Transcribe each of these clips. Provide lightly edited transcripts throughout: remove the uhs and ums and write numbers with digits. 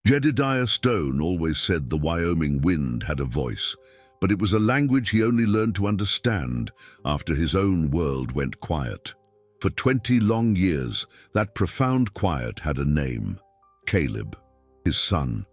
Jedediah Stone always said the Wyoming wind had a voice, but it was a language he only learned to understand after his own world went quiet. For 20 long years, that profound quiet had a name: Caleb, his son.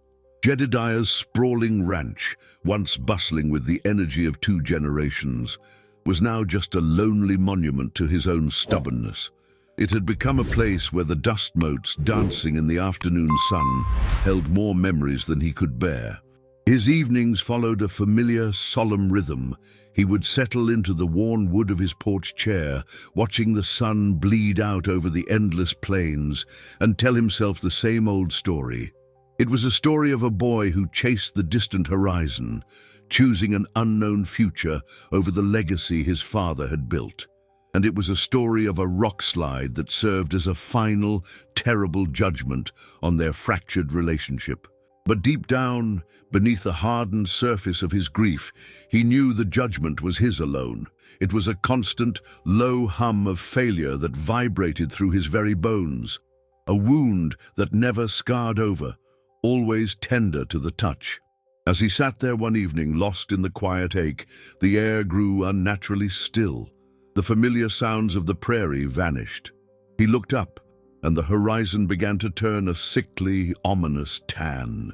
Jedediah's sprawling ranch, once bustling with the energy of 2 generations, was now just a lonely monument to his own stubbornness. It had become a place where the dust motes dancing in the afternoon sun held more memories than he could bear. His evenings followed a familiar, solemn rhythm. He would settle into the worn wood of his porch chair, watching the sun bleed out over the endless plains, and tell himself the same old story. It was a story of a boy who chased the distant horizon, choosing an unknown future over the legacy his father had built. And it was a story of a rock slide that served as a final, terrible judgment on their fractured relationship. But deep down, beneath the hardened surface of his grief, he knew the judgment was his alone. It was a constant, low hum of failure that vibrated through his very bones, a wound that never scarred over, always tender to the touch. As he sat there one evening, lost in the quiet ache, the air grew unnaturally still. The familiar sounds of the prairie vanished. He looked up, and the horizon began to turn a sickly, ominous tan.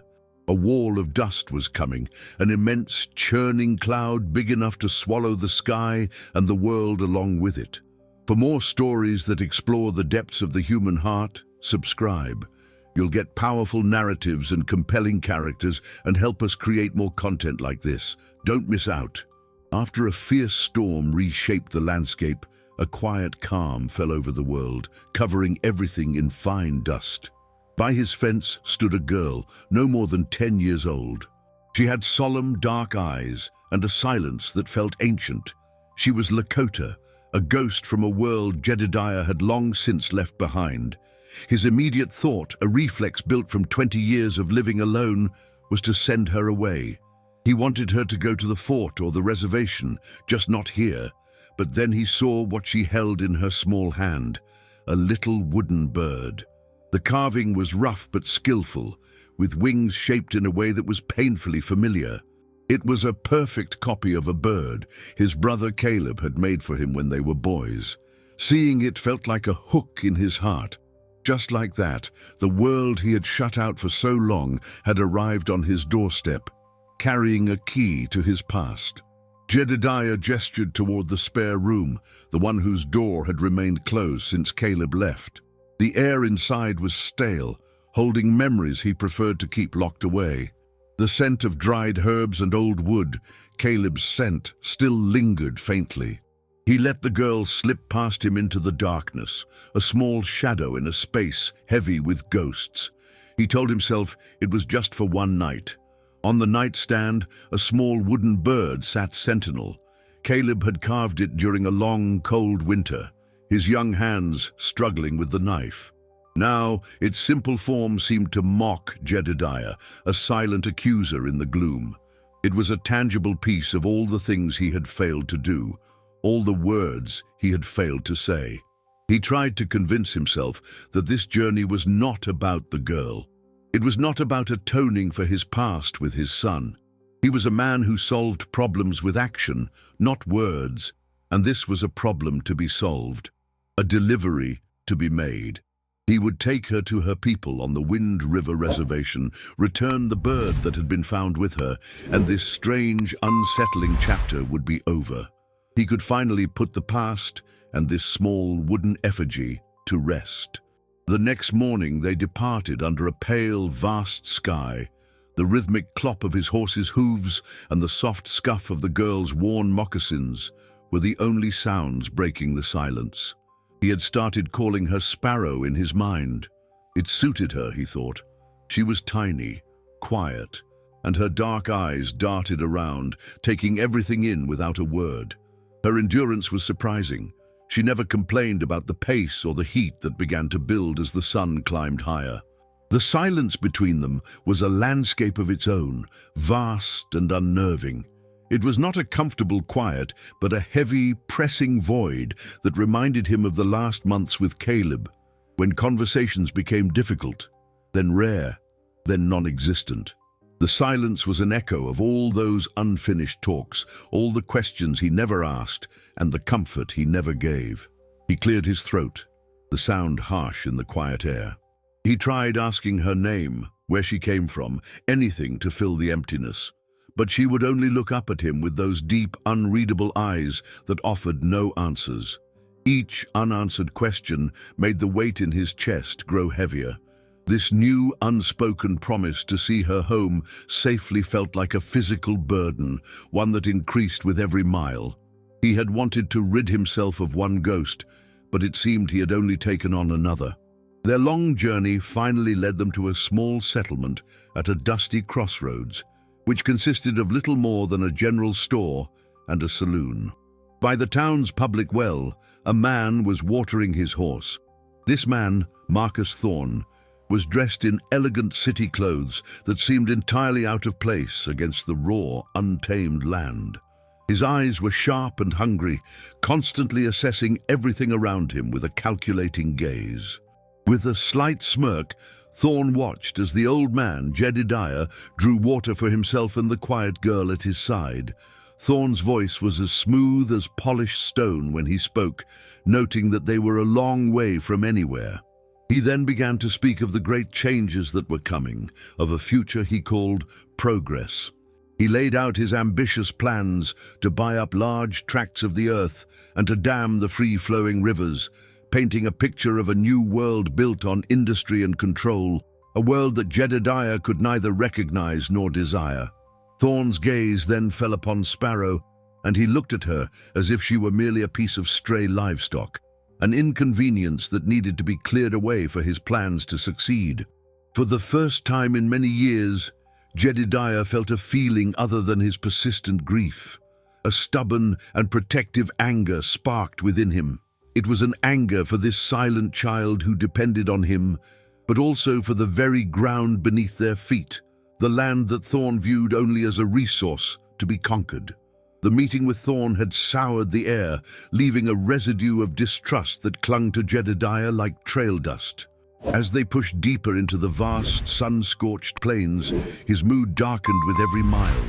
A wall of dust was coming, an immense, churning cloud big enough to swallow the sky and the world along with it. For more stories that explore the depths of the human heart, subscribe. You'll get powerful narratives and compelling characters and help us create more content like this. Don't miss out. After a fierce storm reshaped the landscape, a quiet calm fell over the world, covering everything in fine dust. By his fence stood a girl, no more than 10 years old. She had solemn, dark eyes and a silence that felt ancient. She was Lakota, a ghost from a world Jedediah had long since left behind. His immediate thought, a reflex built from 20 years of living alone, was to send her away. He wanted her to go to the fort or the reservation, just not here. But then he saw what she held in her small hand, a little wooden bird. The carving was rough but skillful, with wings shaped in a way that was painfully familiar. It was a perfect copy of a bird his brother Caleb had made for him when they were boys. Seeing it felt like a hook in his heart. Just like that, the world he had shut out for so long had arrived on his doorstep, carrying a key to his past. Jedediah gestured toward the spare room, the one whose door had remained closed since Caleb left. The air inside was stale, holding memories he preferred to keep locked away. The scent of dried herbs and old wood, Caleb's scent, still lingered faintly. He let the girl slip past him into the darkness, a small shadow in a space heavy with ghosts. He told himself it was just for one night. On the nightstand, a small wooden bird sat sentinel. Caleb had carved it during a long, cold winter, his young hands struggling with the knife. Now, its simple form seemed to mock Jedediah, a silent accuser in the gloom. It was a tangible piece of all the things he had failed to do, all the words he had failed to say. He tried to convince himself that this journey was not about the girl. It was not about atoning for his past with his son. He was a man who solved problems with action, not words, and this was a problem to be solved, a delivery to be made. He would take her to her people on the Wind River Reservation, return the bird that had been found with her, and this strange, unsettling chapter would be over. He could finally put the past and this small wooden effigy to rest. The next morning they departed under a pale, vast sky. The rhythmic clop of his horse's hooves and the soft scuff of the girl's worn moccasins were the only sounds breaking the silence. He had started calling her Sparrow in his mind. It suited her, he thought. She was tiny, quiet, and her dark eyes darted around, taking everything in without a word. Her endurance was surprising. She never complained about the pace or the heat that began to build as the sun climbed higher. The silence between them was a landscape of its own, vast and unnerving. It was not a comfortable quiet, but a heavy, pressing void that reminded him of the last months with Caleb, when conversations became difficult, then rare, then non-existent. The silence was an echo of all those unfinished talks, all the questions he never asked, and the comfort he never gave. He cleared his throat, the sound harsh in the quiet air. He tried asking her name, where she came from, anything to fill the emptiness. But she would only look up at him with those deep, unreadable eyes that offered no answers. Each unanswered question made the weight in his chest grow heavier. This new, unspoken promise to see her home safely felt like a physical burden, one that increased with every mile. He had wanted to rid himself of one ghost, but it seemed he had only taken on another. Their long journey finally led them to a small settlement at a dusty crossroads, which consisted of little more than a general store and a saloon. By the town's public well, a man was watering his horse. This man, Marcus Thorne, was dressed in elegant city clothes that seemed entirely out of place against the raw, untamed land. His eyes were sharp and hungry, constantly assessing everything around him with a calculating gaze. With a slight smirk, Thorne watched as the old man, Jedediah, drew water for himself and the quiet girl at his side. Thorne's voice was as smooth as polished stone when he spoke, noting that they were a long way from anywhere. He then began to speak of the great changes that were coming, of a future he called progress. He laid out his ambitious plans to buy up large tracts of the earth and to dam the free-flowing rivers, painting a picture of a new world built on industry and control, a world that Jedediah could neither recognize nor desire. Thorne's gaze then fell upon Sparrow, and he looked at her as if she were merely a piece of stray livestock, an inconvenience that needed to be cleared away for his plans to succeed. For the first time in many years, Jedediah felt a feeling other than his persistent grief. A stubborn and protective anger sparked within him. It was an anger for this silent child who depended on him, but also for the very ground beneath their feet, the land that Thorne viewed only as a resource to be conquered. The meeting with Thorne had soured the air, leaving a residue of distrust that clung to Jedediah like trail dust. As they pushed deeper into the vast, sun-scorched plains, his mood darkened with every mile.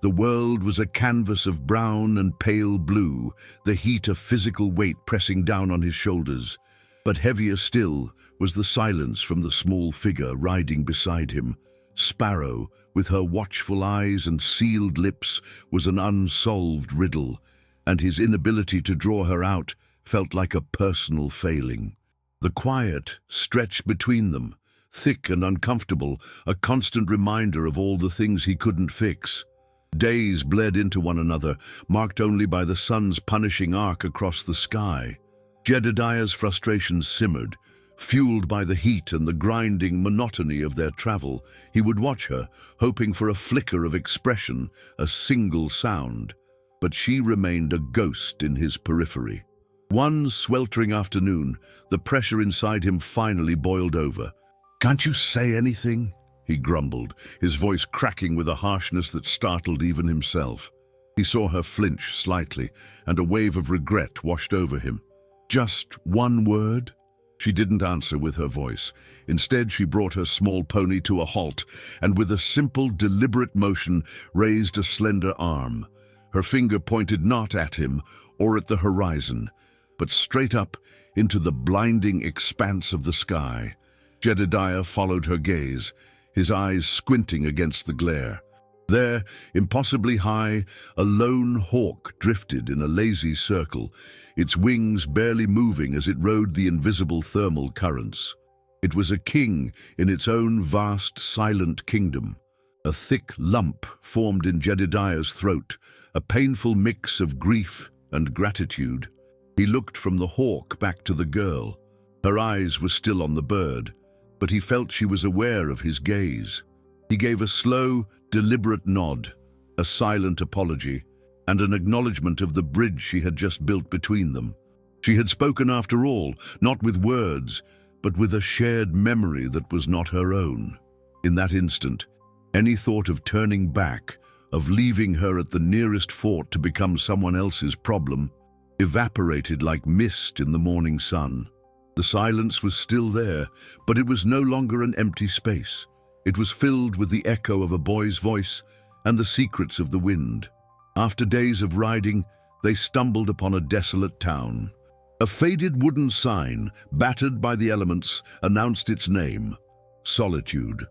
The world was a canvas of brown and pale blue, the heat of physical weight pressing down on his shoulders. But heavier still was the silence from the small figure riding beside him. Sparrow, with her watchful eyes and sealed lips, was an unsolved riddle, and his inability to draw her out felt like a personal failing. The quiet stretched between them, thick and uncomfortable, a constant reminder of all the things he couldn't fix. Days bled into one another, marked only by the sun's punishing arc across the sky. Jedediah's frustrations simmered. Fueled by the heat and the grinding monotony of their travel, he would watch her, hoping for a flicker of expression, a single sound. But she remained a ghost in his periphery. One sweltering afternoon, the pressure inside him finally boiled over. "Can't you say anything?" he grumbled, his voice cracking with a harshness that startled even himself. He saw her flinch slightly, and a wave of regret washed over him. "Just one word?" She didn't answer with her voice. Instead, she brought her small pony to a halt, and with a simple, deliberate motion, raised a slender arm. Her finger pointed not at him or at the horizon, but straight up into the blinding expanse of the sky. Jedediah followed her gaze, his eyes squinting against the glare. There, impossibly high, a lone hawk drifted in a lazy circle, its wings barely moving as it rode the invisible thermal currents. It was a king in its own vast, silent kingdom. A thick lump formed in Jedediah's throat, a painful mix of grief and gratitude. He looked from the hawk back to the girl. Her eyes were still on the bird, but he felt she was aware of his gaze. He gave a slow, deliberate nod, a silent apology, and an acknowledgement of the bridge she had just built between them. She had spoken after all, not with words, but with a shared memory that was not her own. In that instant, any thought of turning back, of leaving her at the nearest fort to become someone else's problem, evaporated like mist in the morning sun. The silence was still there, but it was no longer an empty space. It was filled with the echo of a boy's voice and the secrets of the wind. After days of riding, they stumbled upon a desolate town. A faded wooden sign, battered by the elements, announced its name: Solitude.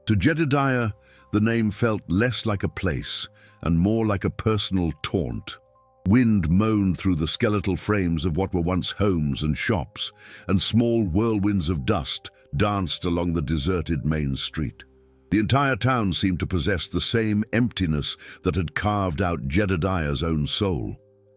To Jedediah, the name felt less like a place and more like a personal taunt. Wind moaned through the skeletal frames of what were once homes and shops, and small whirlwinds of dust danced along the deserted main street. The entire town seemed to possess the same emptiness that had carved out Jedediah's own soul.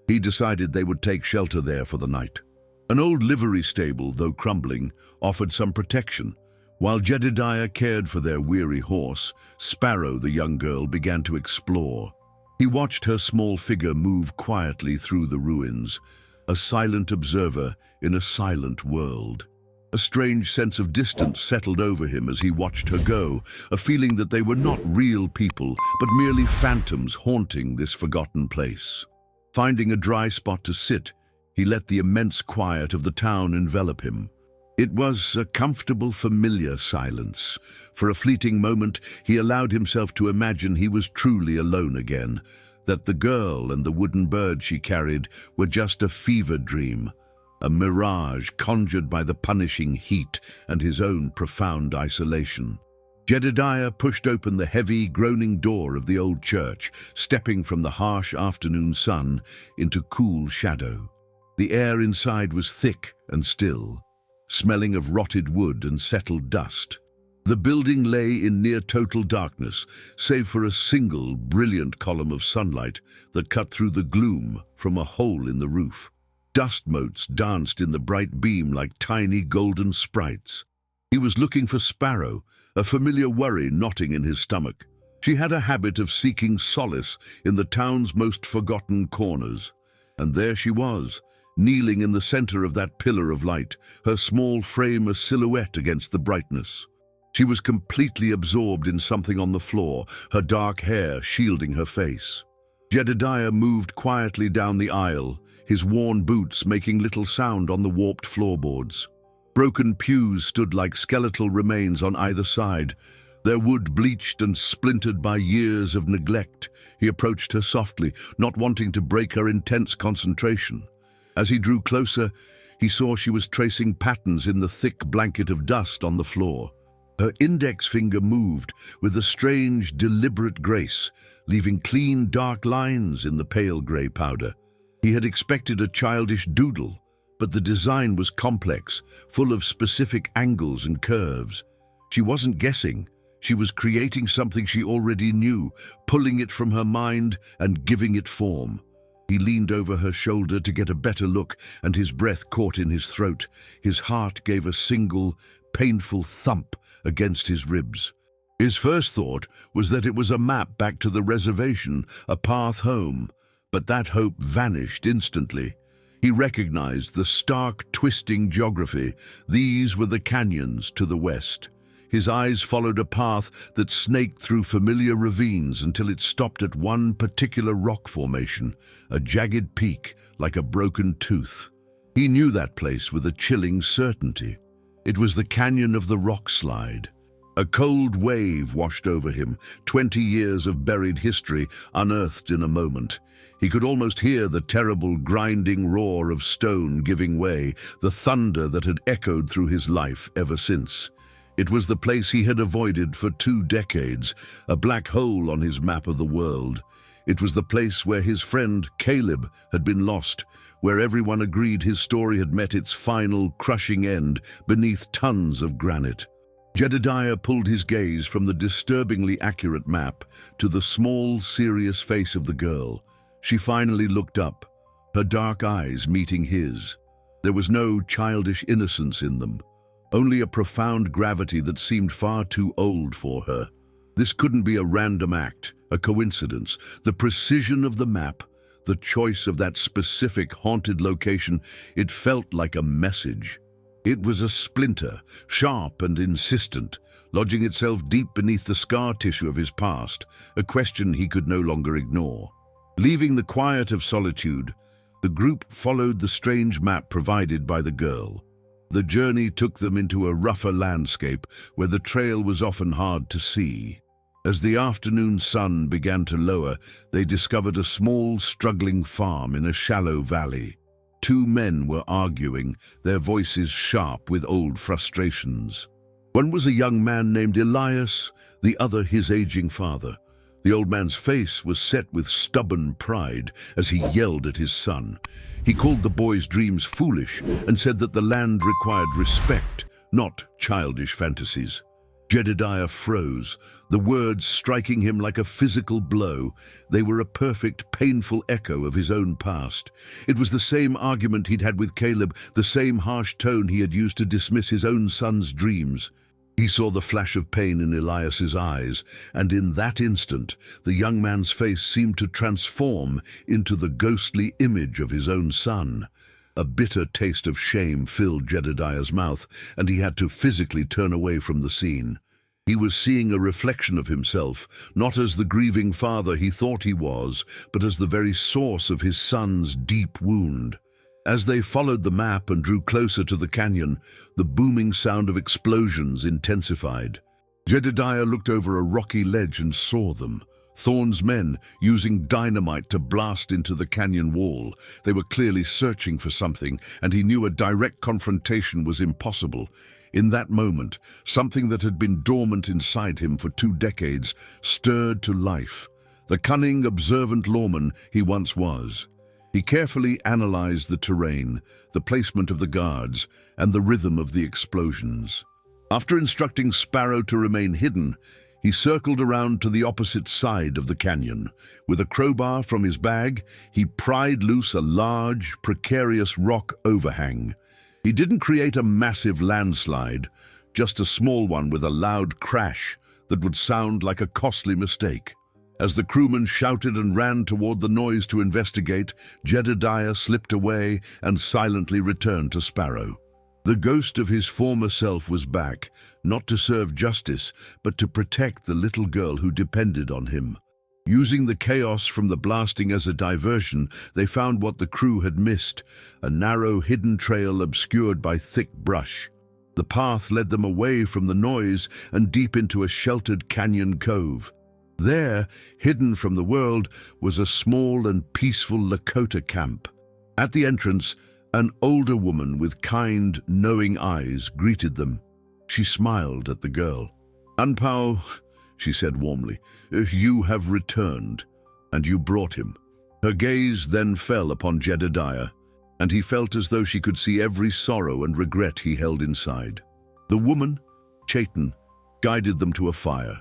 He decided they would take shelter there for the night. An old livery stable, though crumbling, offered some protection. While Jedediah cared for their weary horse, Sparrow, the young girl, began to explore. He watched her small figure move quietly through the ruins, a silent observer in a silent world. A strange sense of distance settled over him as he watched her go, a feeling that they were not real people, but merely phantoms haunting this forgotten place. Finding a dry spot to sit, he let the immense quiet of the town envelop him. It was a comfortable, familiar silence. For a fleeting moment, he allowed himself to imagine he was truly alone again, that the girl and the wooden bird she carried were just a fever dream, a mirage conjured by the punishing heat and his own profound isolation. Jedediah pushed open the heavy, groaning door of the old church, stepping from the harsh afternoon sun into cool shadow. The air inside was thick and still, smelling of rotted wood and settled dust. The building lay in near total darkness, save for a single brilliant column of sunlight that cut through the gloom from a hole in the roof. Dust motes danced in the bright beam like tiny golden sprites. He was looking for Sparrow, a familiar worry knotting in his stomach. She had a habit of seeking solace in the town's most forgotten corners. And there she was, kneeling in the center of that pillar of light, her small frame a silhouette against the brightness. She was completely absorbed in something on the floor, her dark hair shielding her face. Jedediah moved quietly down the aisle, his worn boots making little sound on the warped floorboards. Broken pews stood like skeletal remains on either side, their wood bleached and splintered by years of neglect. He approached her softly, not wanting to break her intense concentration. As he drew closer, he saw she was tracing patterns in the thick blanket of dust on the floor. Her index finger moved with a strange, deliberate grace, leaving clean, dark lines in the pale grey powder. He had expected a childish doodle, but the design was complex, full of specific angles and curves. She wasn't guessing. She was creating something she already knew, pulling it from her mind and giving it form. He leaned over her shoulder to get a better look, and his breath caught in his throat. His heart gave a single, painful thump against his ribs. His first thought was that it was a map back to the reservation, a path home, but that hope vanished instantly. He recognized the stark, twisting geography. These were the canyons to the west. His eyes followed a path that snaked through familiar ravines until it stopped at one particular rock formation, a jagged peak like a broken tooth. He knew that place with a chilling certainty. It was the Canyon of the Rock Slide. A cold wave washed over him, 20 years of buried history unearthed in a moment. He could almost hear the terrible grinding roar of stone giving way, the thunder that had echoed through his life ever since. It was the place he had avoided for 2 decades, a black hole on his map of the world. It was the place where his friend Caleb had been lost, where everyone agreed his story had met its final, crushing end beneath tons of granite. Jedediah pulled his gaze from the disturbingly accurate map to the small, serious face of the girl. She finally looked up, her dark eyes meeting his. There was no childish innocence in them, only a profound gravity that seemed far too old for her. This couldn't be a random act, a coincidence. The precision of the map, the choice of that specific haunted location, it felt like a message. It was a splinter, sharp and insistent, lodging itself deep beneath the scar tissue of his past, a question he could no longer ignore. Leaving the quiet of solitude, the group followed the strange map provided by the girl. The journey took them into a rougher landscape where the trail was often hard to see. As the afternoon sun began to lower, they discovered a small, struggling farm in a shallow valley. Two men were arguing, their voices sharp with old frustrations. One was a young man named Elias, the other his aging father. The old man's face was set with stubborn pride as he yelled at his son. He called the boy's dreams foolish and said that the land required respect, not childish fantasies. Jedediah froze, the words striking him like a physical blow. They were a perfect, painful echo of his own past. It was the same argument he'd had with Caleb, the same harsh tone he had used to dismiss his own son's dreams. He saw the flash of pain in Elias's eyes, and in that instant, the young man's face seemed to transform into the ghostly image of his own son. A bitter taste of shame filled Jedediah's mouth, and he had to physically turn away from the scene. He was seeing a reflection of himself, not as the grieving father he thought he was, but as the very source of his son's deep wound. As they followed the map and drew closer to the canyon, the booming sound of explosions intensified. Jedediah looked over a rocky ledge and saw them. Thorne's men, using dynamite to blast into the canyon wall. They were clearly searching for something, and he knew a direct confrontation was impossible. In that moment, something that had been dormant inside him for 2 decades stirred to life. The cunning, observant lawman he once was. He carefully analyzed the terrain, the placement of the guards, and the rhythm of the explosions. After instructing Sparrow to remain hidden, he circled around to the opposite side of the canyon. With a crowbar from his bag, he pried loose a large, precarious rock overhang. He didn't create a massive landslide, just a small one with a loud crash that would sound like a costly mistake. As the crewmen shouted and ran toward the noise to investigate, Jedediah slipped away and silently returned to Sparrow. The ghost of his former self was back, not to serve justice, but to protect the little girl who depended on him. Using the chaos from the blasting as a diversion, they found what the crew had missed, a narrow, hidden trail obscured by thick brush. The path led them away from the noise and deep into a sheltered canyon cove. There, hidden from the world, was a small and peaceful Lakota camp. At the entrance, an older woman with kind, knowing eyes greeted them. She smiled at the girl. "Anpao," she said warmly, "you have returned, and you brought him." Her gaze then fell upon Jedediah, and he felt as though she could see every sorrow and regret he held inside. The woman, Chaitin, guided them to a fire.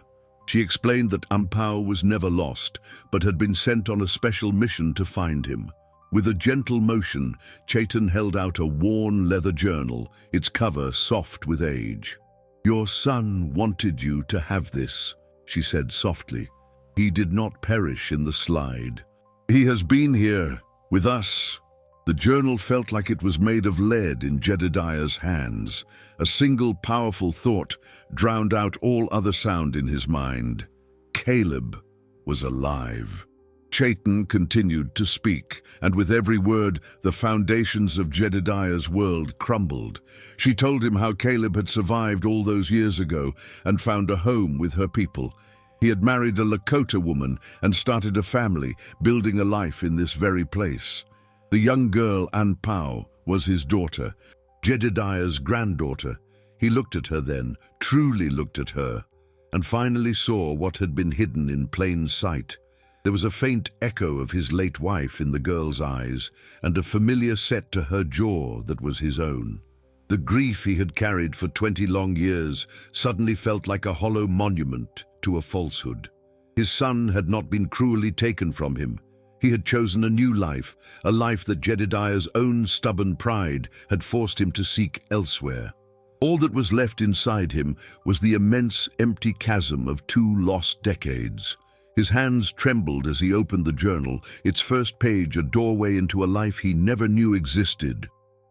She explained that Anpao was never lost, but had been sent on a special mission to find him. With a gentle motion, Chaitin held out a worn leather journal, its cover soft with age. "Your son wanted you to have this," she said softly. "He did not perish in the slide. He has been here, with us." The journal felt like it was made of lead in Jedediah's hands. A single powerful thought drowned out all other sound in his mind. Caleb was alive. Chaitin continued to speak, and with every word, the foundations of Jedediah's world crumbled. She told him how Caleb had survived all those years ago and found a home with her people. He had married a Lakota woman and started a family, building a life in this very place. The young girl, Anpao, was his daughter, Jedediah's granddaughter. He looked at her then, truly looked at her, and finally saw what had been hidden in plain sight. There was a faint echo of his late wife in the girl's eyes, and a familiar set to her jaw that was his own. The grief he had carried for 20 long years suddenly felt like a hollow monument to a falsehood. His son had not been cruelly taken from him. He had chosen a new life, a life that Jedediah's own stubborn pride had forced him to seek elsewhere. All that was left inside him was the immense, empty chasm of 2 lost decades. His hands trembled as he opened the journal, its first page a doorway into a life he never knew existed.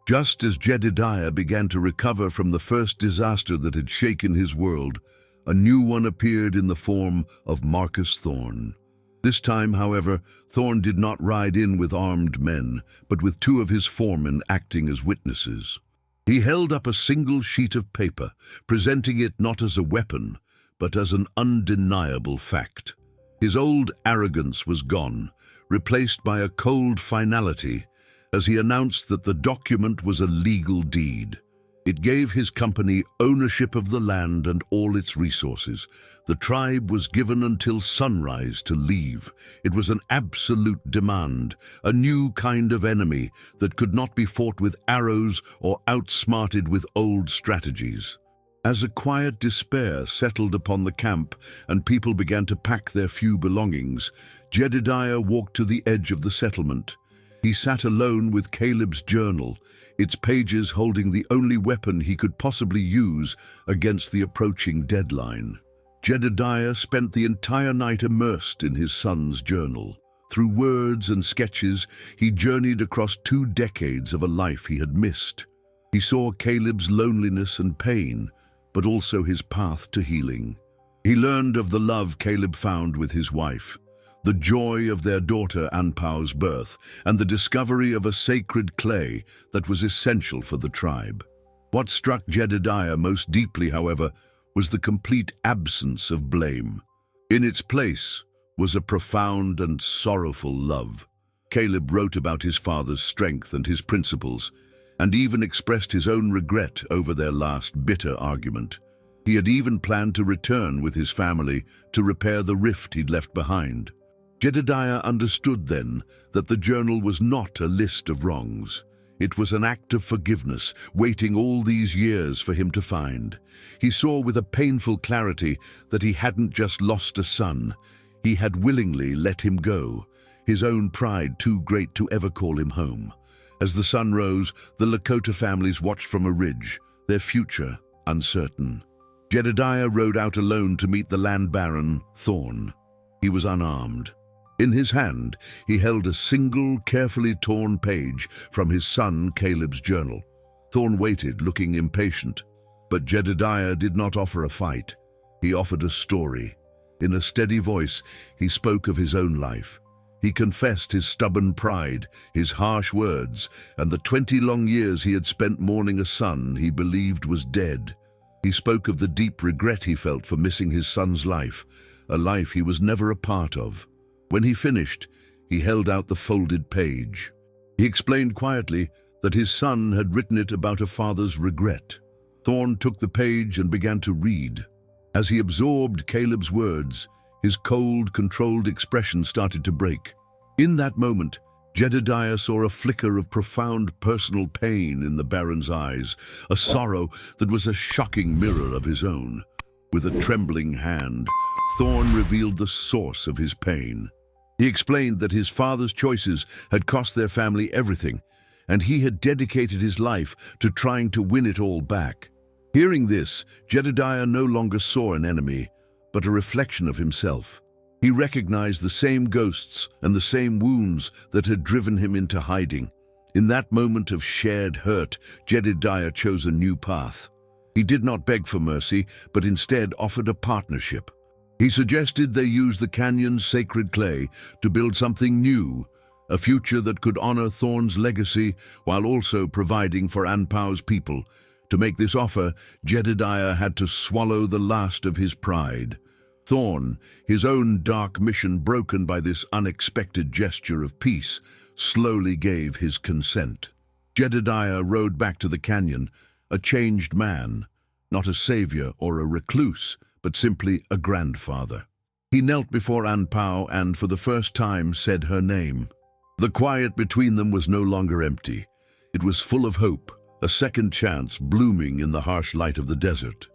Just as Jedediah began to recover from the first disaster that had shaken his world, a new one appeared in the form of Marcus Thorne. This time, however, Thorne did not ride in with armed men, but with 2 of his foremen acting as witnesses. He held up a single sheet of paper, presenting it not as a weapon, but as an undeniable fact. His old arrogance was gone, replaced by a cold finality, as he announced that the document was a legal deed. It gave his company ownership of the land and all its resources. The tribe was given until sunrise to leave. It was an absolute demand, a new kind of enemy that could not be fought with arrows or outsmarted with old strategies. As a quiet despair settled upon the camp and people began to pack their few belongings, Jedediah walked to the edge of the settlement. He sat alone with Caleb's journal, its pages holding the only weapon he could possibly use against the approaching deadline. Jedediah spent the entire night immersed in his son's journal. Through words and sketches, he journeyed across 2 decades of a life he had missed. He saw Caleb's loneliness and pain, but also his path to healing. He learned of the love Caleb found with his wife, the joy of their daughter Anpau's birth, and the discovery of a sacred clay that was essential for the tribe. What struck Jedediah most deeply, however, was the complete absence of blame. In its place was a profound and sorrowful love. Caleb wrote about his father's strength and his principles, and even expressed his own regret over their last bitter argument. He had even planned to return with his family to repair the rift he'd left behind. Jedediah understood then that the journal was not a list of wrongs. It was an act of forgiveness, waiting all these years for him to find. He saw with a painful clarity that he hadn't just lost a son, he had willingly let him go, his own pride too great to ever call him home. As the sun rose, the Lakota families watched from a ridge, their future uncertain. Jedediah rode out alone to meet the land baron, Thorn. He was unarmed. In his hand, he held a single, carefully torn page from his son Caleb's journal. Thorn waited, looking impatient. But Jedediah did not offer a fight. He offered a story. In a steady voice, he spoke of his own life. He confessed his stubborn pride, his harsh words, and the 20 long years he had spent mourning a son he believed was dead. He spoke of the deep regret he felt for missing his son's life, a life he was never a part of. When he finished, he held out the folded page. He explained quietly that his son had written it about a father's regret. Thorn took the page and began to read. As he absorbed Caleb's words, his cold, controlled expression started to break. In that moment, Jedediah saw a flicker of profound personal pain in the Baron's eyes, a sorrow that was a shocking mirror of his own. With a trembling hand, Thorn revealed the source of his pain. He explained that his father's choices had cost their family everything, and he had dedicated his life to trying to win it all back. Hearing this, Jedediah no longer saw an enemy, but a reflection of himself. He recognized the same ghosts and the same wounds that had driven him into hiding. In that moment of shared hurt, Jedediah chose a new path. He did not beg for mercy, but instead offered a partnership. He suggested they use the canyon's sacred clay to build something new, a future that could honor Thorn's legacy while also providing for Anpau's people. To make this offer, Jedediah had to swallow the last of his pride. Thorn, his own dark mission broken by this unexpected gesture of peace, slowly gave his consent. Jedediah rode back to the canyon, a changed man, not a savior or a recluse, but simply a grandfather. He knelt before Anpau and, for the first time, said her name. The quiet between them was no longer empty. It was full of hope, a second chance blooming in the harsh light of the desert.